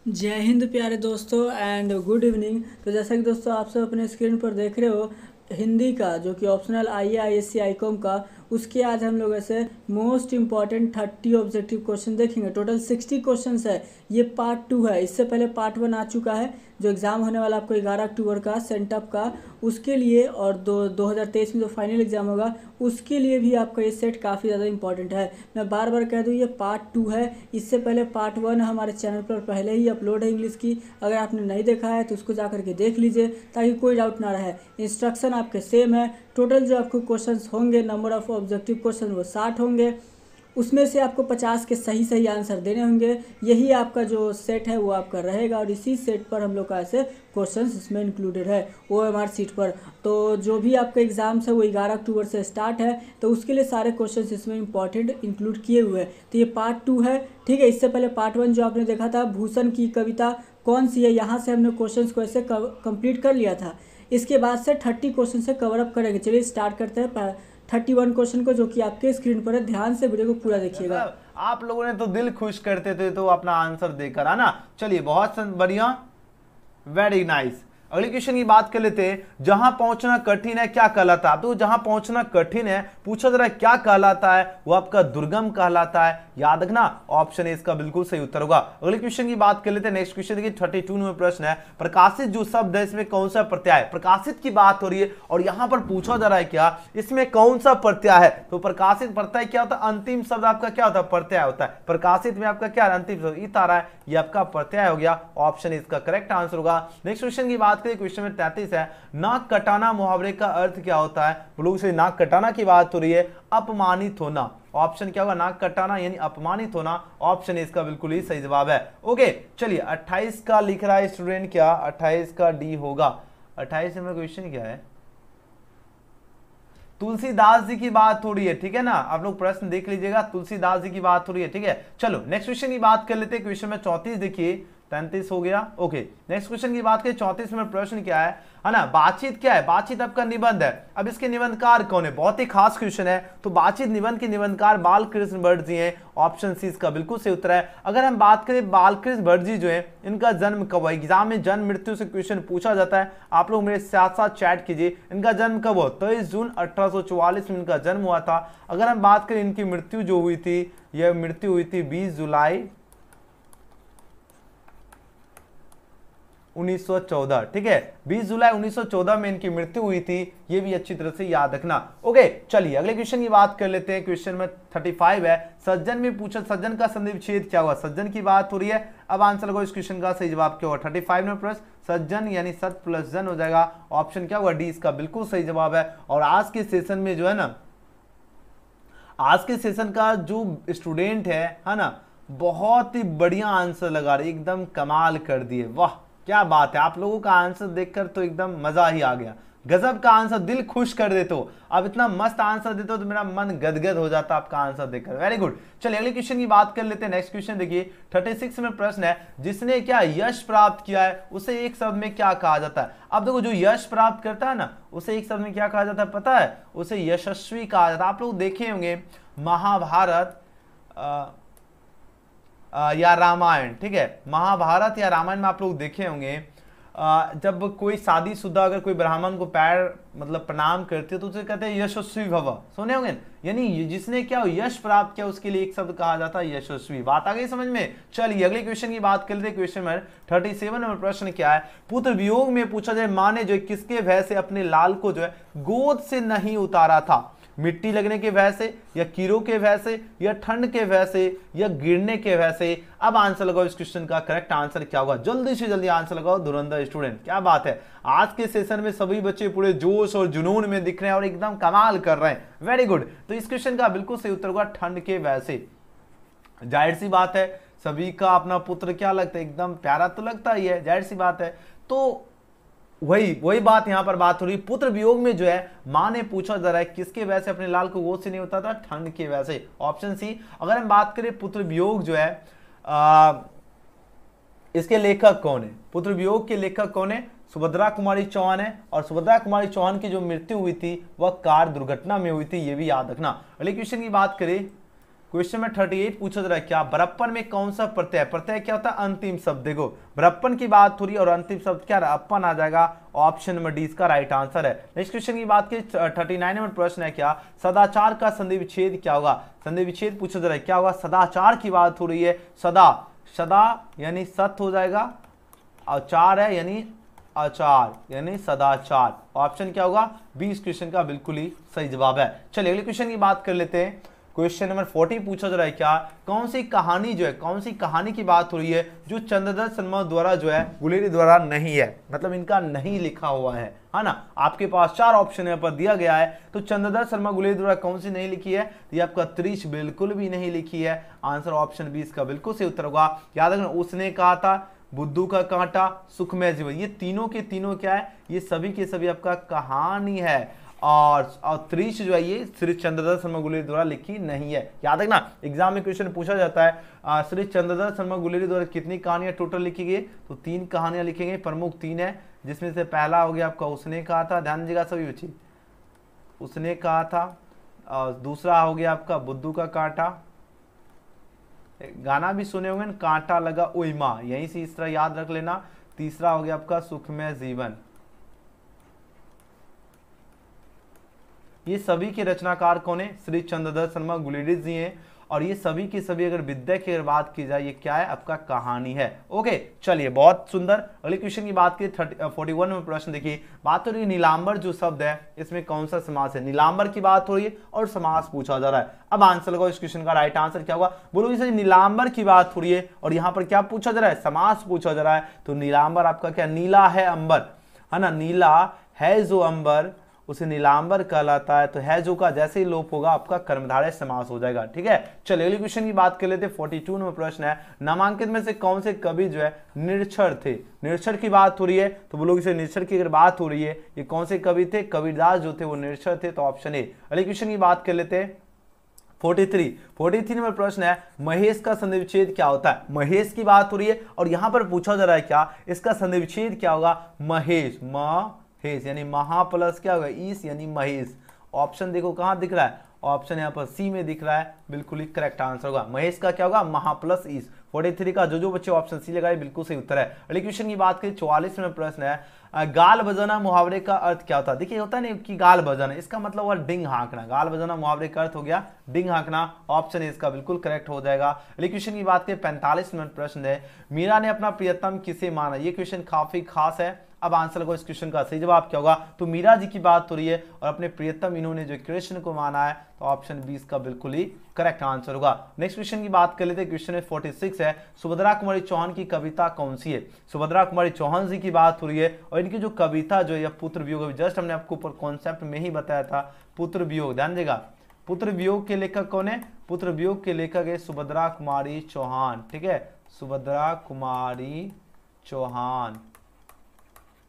जय हिंद प्यारे दोस्तों एंड गुड इवनिंग। तो जैसा कि दोस्तों आप सब अपने स्क्रीन पर देख रहे हो, हिंदी का जो कि ऑप्शनल IAISC ICOM का, उसके आज हम लोग ऐसे मोस्ट इंपॉर्टेंट 30 ऑब्जेक्टिव क्वेश्चन देखेंगे। टोटल 60 क्वेश्चंस है। ये पार्ट 2 है। इससे पहले पार्ट 1 आ चुका है जो एग्ज़ाम होने वाला आपको 11 अक्टूबर का सेंटअप का, उसके लिए, और 2023 में जो फाइनल एग्ज़ाम होगा उसके लिए भी आपका ये सेट काफ़ी ज़्यादा इंपॉर्टेंट है। मैं बार बार कह दूँ, ये पार्ट 2 है। इससे पहले पार्ट 1 हमारे चैनल पर पहले ही अपलोड है इंग्लिश की। अगर आपने नहीं देखा है तो उसको जा करके देख लीजिए ताकि कोई डाउट ना रहे। इंस्ट्रक्शन आपके सेम है। टोटल जो आपको क्वेश्चंस होंगे, नंबर ऑफ ऑब्जेक्टिव क्वेश्चन वो 60 होंगे। उसमें से आपको 50 के सही सही आंसर देने होंगे। यही आपका जो सेट है वो आपका रहेगा, और इसी सेट पर हम लोग का ऐसे क्वेश्चंस इसमें इंक्लूडेड है OMR सीट पर। तो जो भी आपका एग्ज़ाम्स है वो 11 अक्टूबर से स्टार्ट है, तो उसके लिए सारे क्वेश्चंस इसमें इंपॉर्टेंट इंक्लूड किए हुए हैं। तो ये पार्ट 2 है, ठीक है। इससे पहले पार्ट 1 जो आपने देखा था, भूषण की कविता कौन सी है, यहाँ से हमने क्वेश्चंस को ऐसे कंप्लीट कर लिया था। इसके बाद से 30 क्वेश्चन से कवर अप करेंगे। चलिए स्टार्ट करते हैं 31 क्वेश्चन को, जो कि आपके स्क्रीन पर है। ध्यान से वीडियो को पूरा देखिएगा। आप लोगों ने तो दिल खुश करते थे तो अपना आंसर देकर, है ना। चलिए बहुत बढ़िया, वेरी नाइस। अगले क्वेश्चन की बात कर लेते हैं। जहां पहुंचना कठिन है क्या कहलाता है? तो जहां पहुंचना कठिन है पूछा जरा क्या कहलाता है? वो आपका दुर्गम कहलाता है। याद रखना, ऑप्शन ए इसका बिल्कुल सही उत्तर होगा। अगले क्वेश्चन की बात कर लेते हैं। नेक्स्ट क्वेश्चन देखिए 32 में प्रश्न है, प्रकाशित जो शब्द है इसमें कौन सा प्रत्यय है? प्रकाशित की बात हो रही है और यहां पर पूछा जा रहा है क्या इसमें कौन सा प्रत्यय है? तो प्रकाशित प्रत्यय क्या होता है? अंतिम शब्द आपका क्या होता है? प्रत्यय होता है। प्रकाशित में आपका क्या है? अंतिम शब्द इत आ रहा है, ये आपका प्रत्यय हो गया। ऑप्शन इसका करेक्ट आंसर होगा। नेक्स्ट क्वेश्चन की बात करें, क्वेश्चन में 33 है, नाक कटाना मुहावरे का अर्थ क्या होता है? लोग से नाक कटाना की बात हो रही है, अपमानित होना। ऑप्शन क्या होगा? नाक कटाना यानी अपमानित होना। ऑप्शन इसका बिल्कुल ही सही जवाब है। ओके चलिए 28 का लिख रहा है स्टूडेंट, क्या 28 का डी होगा? 28 नंबर क्वेश्चन क्या है? तुलसीदास जी की बात हो रही है, ठीक है ना। आप लोग प्रश्न देख लीजिएगा, तुलसीदास जी की बात हो रही है, ठीक है। चलो नेक्स्ट क्वेश्चन की बात कर लेते हैं। क्वेश्चन में 34 देखिए, 33 हो गया। ओके नेक्स्ट क्वेश्चन की बात करें, 34 में प्रश्न क्या है ना। बातचीत क्या है? बातचीत आपका निबंध है। अब इसके निबंधकार कौन है? बहुत ही खास क्वेश्चन है। तो बातचीत निबंध के निबंधकार बालकृष्ण भट्ट जी हैं। ऑप्शन सी इसका बिल्कुल सही उत्तर है। अगर हम बात करें बालकृष्ण भट्ट जी जो है, इनका जन्म कब हुआ? एग्जाम में जन्म मृत्यु से क्वेश्चन पूछा जाता है। आप लोग मेरे साथ साथ चैट कीजिए, इनका जन्म कब हुआ? 23 जून 1844 में इनका जन्म हुआ था। अगर हम बात करें इनकी मृत्यु जो हुई थी, यह मृत्यु हुई थी 20 जुलाई 1914, ठीक है। 20 जुलाई 1914 में इनकी मृत्यु हुई थी। ये भी अच्छी तरह से याद रखना। ओके चलिए अगले क्वेश्चन की बात कर लेते हैं। क्वेश्चन में 35 है, सज्जन में पूछा सज्जन का संधि विच्छेद क्या हुआ? सज्जन की बात हो रही है। अब आंसर लगो इस क्वेश्चन का सही जवाब क्या होगा? 35 में प्रश्न सज्जन यानी सत प्लस जन हो जाएगा। ऑप्शन क्या होगा? डी इसका बिल्कुल सही जवाब है। और आज के सेशन में जो है ना, आज के सेशन का जो स्टूडेंट है ना, बहुत ही बढ़िया आंसर लगा रहे, एकदम कमाल कर दिए। वाह क्या बात है, आप लोगों का आंसर देखकर तो एकदम मजा ही आ गया। गजब का आंसर, दिल खुश कर देते हो। अब इतना मस्त आंसर देते हो तो मेरा मन गदगद हो जाता आपका आंसर देखकर। Very good. चलिए अगले क्वेश्चन की बात कर लेते हैं। नेक्स्ट क्वेश्चन देखिए 36 में प्रश्न है, जिसने क्या यश प्राप्त किया है उसे एक शब्द में क्या कहा जाता है? अब देखो जो यश प्राप्त करता है ना, उसे एक शब्द में क्या कहा जाता है पता है? उसे यशस्वी कहा जाता है। आप लोग देखे होंगे महाभारत या रामायण, ठीक है, महाभारत या रामायण में आप लोग देखे होंगे, जब कोई शादीशुदा अगर कोई ब्राह्मण को पैर मतलब प्रणाम करते हो तो उसे कहते हैं यशस्वी भव। सुने होंगे, यानी जिसने क्या यश प्राप्त किया उसके लिए एक शब्द कहा जाता है यशस्वी। बात आ गई समझ में? चलिए अगले क्वेश्चन की बात कर लेते हैं। क्वेश्चन में 37 नंबर प्रश्न क्या है? पुत्र वियोग में पूछा जाए, माँ ने जो है किसके भय से अपने लाल को जो है गोद से नहीं उतारा था? मिट्टी लगने के भय से, या कीड़ों के भय से, या ठंड के भय से, या गिरने के भय से? अब आंसर लगाओ इस क्वेश्चन का करेक्ट आंसर क्या होगा? जल्दी से जल्दी आंसर लगाओ धुरंधर स्टूडेंट। क्या बात है, आज के सेशन में सभी बच्चे पूरे जोश और जुनून में दिख रहे हैं और एकदम कमाल कर रहे हैं। Very good. तो इस क्वेश्चन का बिल्कुल सही उत्तर होगा ठंड के भय से। जाहिर सी बात है, सभी का अपना पुत्र क्या लगता है? एकदम प्यारा तो लगता ही है, जाहिर सी बात है। तो वही बात यहां पर बात हो रही। पुत्र वियोग में जो है मां ने पूछा जा रहा है किसके वजह से अपने लाल को गोद से नहीं होता था? ठंड के वजह से। Option C. अगर हम बात करें पुत्र वियोग जो है, इसके लेखक कौन है? पुत्र वियोग के लेखक कौन है? सुभद्रा कुमारी चौहान है। और सुभद्रा कुमारी चौहान की जो मृत्यु हुई थी वह कार दुर्घटना में हुई थी, ये भी याद रखना। अगले क्वेश्चन की बात करें क्वेश्चन में 38 पूछा जा रहा है क्या बरप्पन में कौन सा प्रत्यय, प्रत्यय क्या होता है अंतिम शब्द। देखो बरप्पन की बात हो रही है और अंतिम शब्द क्या अपन आ जाएगा, ऑप्शन नंबर डी इसका राइट आंसर है। नेक्स्ट क्वेश्चन की बात की 39 नंबर प्रश्न है क्या सदाचार का संधि विच्छेद क्या होगा। संधि विच्छेद पूछा जा रहा है क्या होगा, सदाचार की बात हो रही है, सदा सदा यानी सत हो जाएगा, आचार है यानी आचार यानी सदाचार। ऑप्शन क्या होगा, 20 क्वेश्चन का बिल्कुल ही सही जवाब है। चलिए अगले क्वेश्चन की बात कर लेते हैं। क्वेश्चन नंबर 40 पूछा जा रहा है क्या कौन सी कहानी जो है, कौन सी कहानी की बात हो रही है जो चंद्रदत्त शर्मा द्वारा जो है गुलेरी द्वारा नहीं है, मतलब इनका नहीं लिखा हुआ है ना। आपके पास 4 ऑप्शन यहाँ पर दिया गया है, तो चंद्रदत्त शर्मा गुलेरी द्वारा कौन सी नहीं लिखी है, तो ये आपका त्रिश बिल्कुल भी नहीं लिखी है। आंसर ऑप्शन 20 का बिल्कुल सही उत्तर होगा। याद रखना उसने कहा था, बुद्धू का कांटा, सुखमय जीवन, ये तीनों के तीनों क्या है, ये सभी के सभी आपका कहानी है। और त्रिश जो है ये श्री चंद्रदत्त शर्मा गुलेरी द्वारा लिखी नहीं है। याद रखना एग्जाम में क्वेश्चन पूछा जाता है श्री चंद्रदत्त शर्मा गुलेरी द्वारा कितनी कहानियां टोटल लिखी गई, तो 3 कहानियां लिखी गई, प्रमुख 3 है, जिसमें से पहला हो गया आपका उसने कहा था, ध्यान दीजिएगा सभी बच्चे, उसने कहा था, और दूसरा हो गया आपका बुद्धू का कांटा, गाना भी सुने होंगे, कांटा लगा ओई मां, यहीं से इस तरह याद रख लेना। तीसरा हो गया आपका सुखमय जीवन। ये सभी के रचनाकार कौन है, श्री चंद्रदत्त शर्मा गुलेरी जी हैं, और ये सभी की सभी अगर विद्या की बात की जाए ये क्या है आपका कहानी है। ओके चलिए बहुत सुंदर। अगले क्वेश्चन की बात की 41 में प्रश्न देखिए, बात हो रही है नीलांबर जो शब्द है इसमें कौन सा समास है, नीलांबर की बात हो रही है और समास पूछा जा रहा है। अब आंसर लगाओ, इस क्वेश्चन का राइट आंसर क्या होगा, बोलो सर नीलांबर की बात हो रही है और यहाँ पर क्या पूछा जा रहा है, समास पूछा जा रहा है। तो नीलांबर आपका क्या, नीला है अंबर है ना, नीला है जो अंबर उसे नीलांबर कहलाता है, तो है जो का जैसे ही लोप होगा आपका कर्मधारय समास हो जाएगा। ठीक है चलिए अगले क्वेश्चन की बात कर लेते हैं। 42 नंबर प्रश्न है, नामांकित में से कौन से कवि जो है निरक्षर थे। निरक्षर की बात हो रही है तो बोलोगे से निरक्षर की अगर बात हो रही है ये कौन से कवि थे, कबीरदास जो थे वो निरक्षर थे, तो ऑप्शन ए। अगले क्वेश्चन की बात कर लेते हैं 43 नंबर प्रश्न है, महेश का संधि विच्छेद क्या होता है। महेश की बात हो रही है और यहां पर पूछा जा रहा है क्या इसका संधि विच्छेद क्या होगा, महेश महेश यानी महा प्लस क्या होगा ईस यानी महेश। ऑप्शन देखो कहां दिख रहा है, ऑप्शन यहाँ पर सी में दिख रहा है, बिल्कुल ही करेक्ट आंसर होगा। महेश का क्या होगा, महा प्लस ईस। 43 का जो बच्चे ऑप्शन सी लगाए बिल्कुल सही उत्तर है। अगले क्वेश्चन की बात करें 44 में प्रश्न है, गाल बजाना मुहावरे का अर्थ क्या होता है। देखिए होता है ना कि गाल बजाना इसका मतलब हुआ डिंग हाँकना, गाल बजाना मुहावरे का अर्थ हो गया डिंग हाँकना। ऑप्शन है इसका बिल्कुल करेक्ट हो जाएगा। अगले क्वेश्चन की बात करें 45 मिनट प्रश्न है, मीरा ने अपना प्रियतम किसे माना। ये क्वेश्चन काफी खास है। अब आंसर लगो, इस क्वेश्चन का सही जवाब क्या होगा, तो मीरा जी की बात हो रही है और अपने प्रियतम इन्होंने जो कृष्ण को माना है, तो ऑप्शन 20 का बिल्कुल ही करेक्ट आंसर होगा। नेक्स्ट क्वेश्चन की बात कर लेते हैं, क्वेश्चन 46 है, सुभद्रा कुमारी चौहान की कविता कौन सी है। सुभद्रा कुमारी चौहान जी की बात हो रही है और इनकी जो कविता जो है पुत्र वियोग, जस्ट हमने आपको ऊपर कॉन्सेप्ट में ही बताया था पुत्र वियोग, ध्यान देगा। पुत्र वियोग के लेखक कौन है, पुत्र वियोग के लेखक है सुभद्रा कुमारी चौहान। ठीक है सुभद्रा कुमारी चौहान,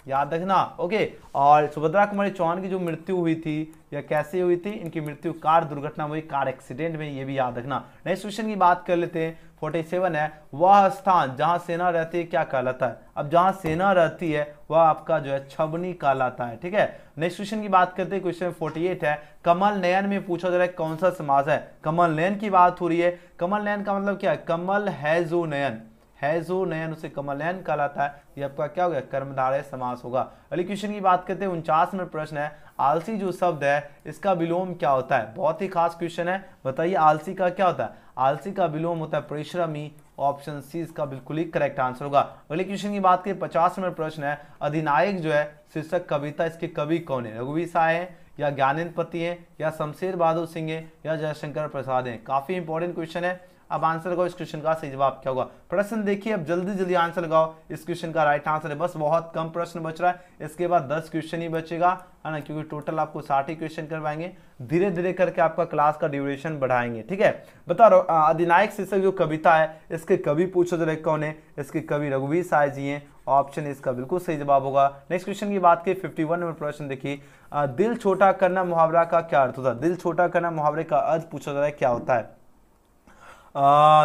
याद रखना। ओके और सुभद्रा कुमारी चौहान की जो मृत्यु हुई थी या कैसे हुई थी, इनकी मृत्यु कार दुर्घटना हुई, कार एक्सीडेंट में, ये भी याद रखना। नेक्स्ट क्वेश्चन की बात कर लेते हैं 47 है, वह स्थान जहां सेना रहती है क्या कहलाता है। अब जहां सेना रहती है वह आपका जो है छबनी कहलाता है। ठीक है नेक्स्ट क्वेश्चन की बात करते हैं, क्वेश्चन 48 है, कमल नयन में पूछा जा रहा है कौन सा समास है। कमल नयन की बात हो रही है, कमल नयन का मतलब क्या है, कमल है जो नयन, है जो नयन उसे कमल नयन कहलाता है, ये आपका क्या हो गया कर्मधारय समास होगा। अगले क्वेश्चन की बात करते हैं 49 में प्रश्न है, आलसी जो शब्द है इसका विलोम क्या होता है। बहुत ही खास क्वेश्चन है, बताइए आलसी का क्या होता है, आलसी का विलोम होता है परिश्रमी। ऑप्शन सी इसका बिल्कुल ही करेक्ट आंसर होगा। अगले क्वेश्चन की बात करें 50 में प्रश्न है, अधिनायक जो है शीर्षक कविता इसके कवि कौन है। रघुवीर साय है या ज्ञानेंद्र पति है या शमशेर बहादुर सिंह है या जयशंकर प्रसाद है। काफी इंपॉर्टेंट क्वेश्चन है। अब आंसर लगाओ, इस क्वेश्चन का सही जवाब क्या होगा। प्रश्न देखिए, अब जल्दी जल्दी आंसर लगाओ। इस क्वेश्चन का राइट आंसर है, बस बहुत कम प्रश्न बच रहा है, इसके बाद 10 क्वेश्चन ही बचेगा है ना, क्योंकि टोटल आपको 60 ही क्वेश्चन करवाएंगे। धीरे धीरे करके आपका क्लास का ड्यूरेशन बढ़ाएंगे। ठीक है बता रहा हूं, अधिनायक शीर्षक जो कविता है इसके कवि पूछो जरा कौन है, इसके कवि रघुवीर साय जी हैं। ऑप्शन इसका बिल्कुल सही जवाब होगा। नेक्स्ट क्वेश्चन की बात करें 51 नंबर प्रश्न देखिए, दिल छोटा करना मुहावरा का क्या अर्थ होता है। दिल छोटा करना मुहावरे का अर्थ पूछा जा रहा है क्या होता है।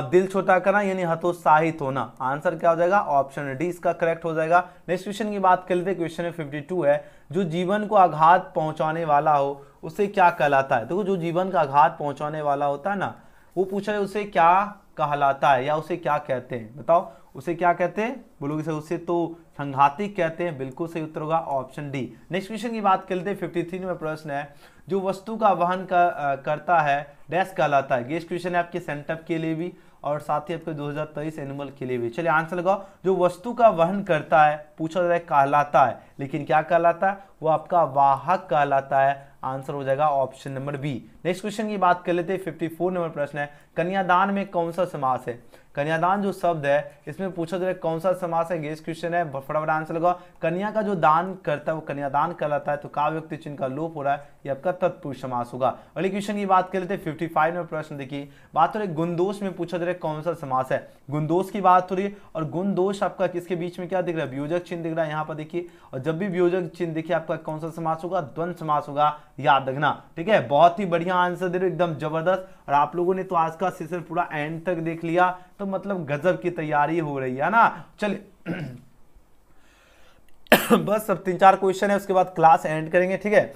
दिल छोटा करना यानी हतोत्साहित होना। आंसर क्या हो जाएगा, ऑप्शन डी इसका करेक्ट हो जाएगा। नेक्स्ट क्वेश्चन की बात कर लेते हैं, क्वेश्चन 52 है, जो जीवन को आघात पहुंचाने वाला हो उसे क्या कहलाता है। देखो जो जीवन का आघात पहुंचाने वाला होता है ना, वो पूछा है उसे क्या कहलाता है या उसे क्या कहते हैं, बताओ उसे क्या कहते हैं, बोलोगे सर उसे तो संघाती कहते हैं, बिल्कुल सही उत्तर होगा ऑप्शन डी। नेक्स्ट क्वेश्चन की बात करते हैं 53 नंबर प्रश्न है, जो वस्तु का वहन करता है डैश कहलाता है। गेस्ट क्वेश्चन है आपके सेंटअप के लिए भी और साथ ही आपके 2023 एनुअल के लिए भी। चलिए आंसर लगाओ, जो वस्तु का वहन करता है पूछा जा रहा है कहलाता है, लेकिन क्या कहलाता है, वो आपका वाहक कहलाता है। आंसर हो जाएगा option number B. Next question की बात कर लेते हैं 54 नंबर प्रश्न है, कन्यादान में कौन सा समास है। कन्यादान जो शब्द है इसमें पूछा जा रहा है कौन सा समास है। गेस्ट क्वेश्चन है, फटाफट आंसर लगाओ। कन्या का जो दान करता है वो कन्यादान कहलाता है, तो काव्य व्यक्ति चिन्ह का लोप हो रहा है, ये आपका तत्पुरुष समास होगा। अगले क्वेश्चन की बात कर लेते हैं 55 नंबर प्रश्न, देखिए बात हो रही है गुणदोष में पूछा जा रहा है कौन सा समास है। गुणदोष की बात हो रही है और गुणदोष आपका किसके बीच में क्या दिख रहा है, वियोजक चिन्ह दिख रहा है यहाँ पर देखिए, और जब भी वियोजक चिन्ह देखिए आपका कौन सा समास होगा, द्वंद्व समास होगा, याद रखना। ठीक है, बहुत ही बढ़िया आंसर दे रहे हो, एकदम जबरदस्त। और आप लोगों ने तो आज का सेशन पूरा एंड तक देख लिया, तो मतलब गजब की तैयारी हो रही है ना। चलिए बस अब 3-4 क्वेश्चन है, उसके बाद क्लास एंड करेंगे। ठीक है,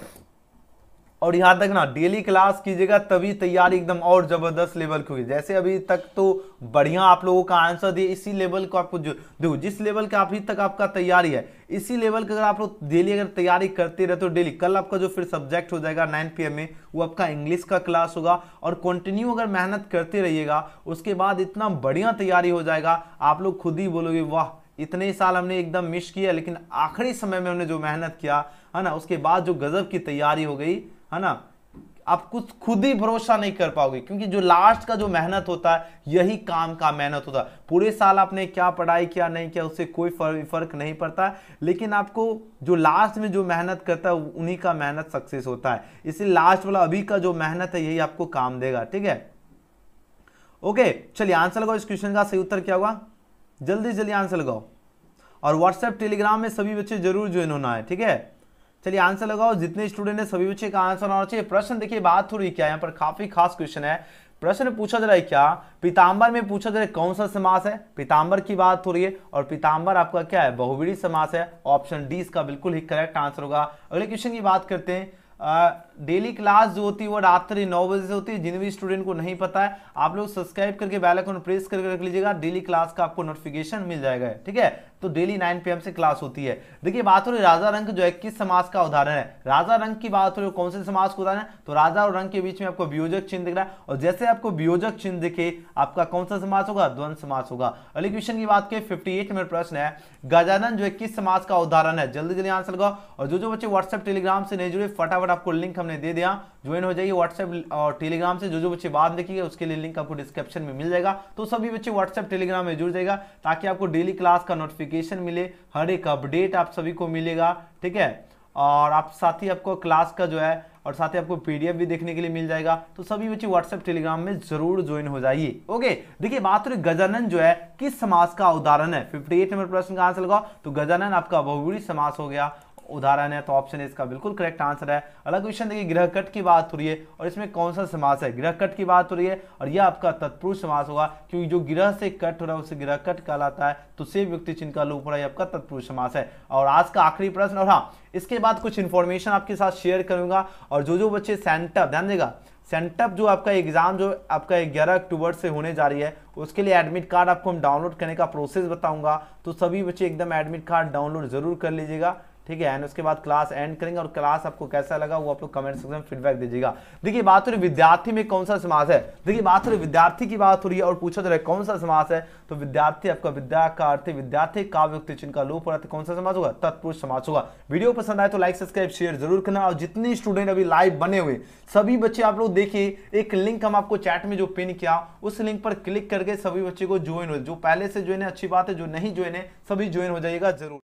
और याद रखना डेली क्लास कीजिएगा तभी तैयारी एकदम और जबरदस्त लेवल की होगी। जैसे अभी तक तो बढ़िया आप लोगों का आंसर दिए, इसी लेवल को आपको जो देखो जिस लेवल का अभी तक आपका तैयारी है, इसी लेवल का अगर आप लोग डेली अगर तैयारी करते रहते हो डेली, कल आपका जो फिर सब्जेक्ट हो जाएगा 9 PM में, वो आपका इंग्लिश का क्लास होगा। और कंटिन्यू अगर मेहनत करते रहिएगा उसके बाद इतना बढ़िया तैयारी हो जाएगा, आप लोग खुद ही बोलोगे वाह इतने साल हमने एकदम मिस किया, लेकिन आखिरी समय में हमने जो मेहनत किया है ना, उसके बाद जो गजब की तैयारी हो गई है ना, आप कुछ खुद ही भरोसा नहीं कर पाओगे। क्योंकि जो लास्ट का जो मेहनत होता है यही काम का मेहनत होता है। पूरे साल आपने क्या पढ़ाई किया नहीं किया उससे कोई फर्क नहीं पड़ता है, लेकिन आपको जो लास्ट में जो मेहनत करता है उन्हीं का मेहनत सक्सेस होता है। इसलिए लास्ट वाला अभी का जो मेहनत है यही आपको काम देगा। ठीक है, ओके चलिए आंसर लगाओ। इस क्वेश्चन का सही उत्तर क्या होगा, जल्दी जल्दी आंसर लगाओ। और व्हाट्सएप टेलीग्राम में सभी बच्चे जरूर ज्वाइन होना है। ठीक है, चलिए आंसर लगाओ, जितने स्टूडेंट है सभी बच्चे का आंसर होना चाहिए। प्रश्न देखिए बात हो रही क्या, यहाँ पर काफी खास क्वेश्चन है। प्रश्न पूछा जा रहा है क्या, पीताम्बर में पूछा जा रहा है कौन सा समास है। पीताम्बर की बात हो रही है और पीताम्बर आपका क्या है, बहुव्रीहि समास है। ऑप्शन डी इसका बिल्कुल ही करेक्ट आंसर होगा। अगले क्वेश्चन की बात करते हैं, डेली क्लास जो होती है वो रात्रि 9 बजे से होती है। जिन भी स्टूडेंट को नहीं पता है आप लोग सब्सक्राइब करके बेल आइकन प्रेस करके रख लीजिएगा, डेली क्लास का आपको नोटिफिकेशन मिल जाएगा। ठीक है, तो डेली 9 PM से क्लास होती है। देखिए बात हो रही राजा रंक जो है किस समास का उदाहरण है। राजा रंक की बात हो रही है कौन से समास का उदाहरण है, तो राजा और रंक के बीच में आपको वियोजक चिन्ह दिख रहा है, और जैसे आपको वियोजक चिन्ह दिखे आपका कौन सा समास होगा, द्वंद्व समास होगा। अगले क्वेश्चन की बात करें 58 नंबर प्रश्न है, गजानन जो है किस समास का उदाहरण है। जल्दी जल्दी आंसर लगाओ। और जो बच्चे व्हाट्सएप टेलीग्राम से नहीं जुड़े फटाफट आपको लिंक हमने दे दिया, ज्वाइन हो जाइए व्हाट्सएप और टेलीग्राम से। जो बच्चे बाद देखिए उसके लिए लिंक आपको डिस्क्रिप्शन में मिल जाएगा, तो सभी बच्चे व्हाट्सएप टेलीग्राम में जुड़ जाएगा ताकि आपको डेली क्लास का नोटिफिकेशन मिले, हर एक अपडेट आप सभी को मिलेगा। ठीक है, और आप साथ ही आपको क्लास का जो है और साथ ही आपको PDF भी देखने के लिए मिल जाएगा, तो सभी बच्चे व्हाट्सएप टेलीग्राम में जरूर ज्वाइन हो जाइए। ओके, देखिए बात हो रही गजानन जो है किस समास का उदाहरण है। 58 नंबर प्रश्न का आंसर लगाओ, तो गजानन आपका बहुव्रीहि समास हो गया, उदाहरण है, तो ऑप्शन इसका बिल्कुल करेक्ट आंसर है। अगला क्वेश्चन देखिए गृहकट की बात हो रही है और इसमें कौन सा समास है। गृहकट की बात हो रही है और यह आपका तत्पुरुष समास होगा, क्योंकि जो गृह से कट हो रहा है उसे गृहकट कहलाता है, तो से व्यक्ति चिन्ह का लोप हो रहा है, आपका तत्पुरुष समास है। और आज का आखिरी प्रश्न, और हाँ इसके बाद कुछ इंफॉर्मेशन आपके साथ शेयर करूंगा। और जो बच्चे सेंटअप, ध्यान देगा सेंटअप जो आपका एग्जाम जो आपका 11 अक्टूबर से होने जा रही है, उसके लिए एडमिट कार्ड आपको हम डाउनलोड करने का प्रोसेस बताऊंगा, तो सभी बच्चे एकदम एडमिट कार्ड डाउनलोड जरूर कर लीजिएगा। ठीक है, एंड उसके बाद क्लास एंड करेंगे और क्लास आपको कैसा लगा वो आप लोग कमेंट सेक्शन में फीडबैक दीजिएगा। देखिए बात हो रही विद्यार्थी में कौन सा समास है। देखिए बात हो रही विद्यार्थी की बात हो रही है और पूछा जा रहा है कौन सा समास है, तो विद्यार्थी आपका विद्या का अर्थ विद्यार्थी, काव्य व्यक्ति चिन्ह का लोप हो रहा है, कौन सा समास होगा, तत्पुरुष समास होगा। वीडियो पसंद आए तो लाइक सब्सक्राइब शेयर जरूर करना। और जितने स्टूडेंट अभी लाइव बने हुए सभी बच्चे आप लोग देखिए, एक लिंक हम आपको चैट में जो पिन किया उस लिंक पर क्लिक करके सभी बच्चे को ज्वाइन हो, जो पहले से ज्वाइन है अच्छी बात है, जो नहीं ज्वाइन है सभी ज्वाइन हो जाइएगा जरूर।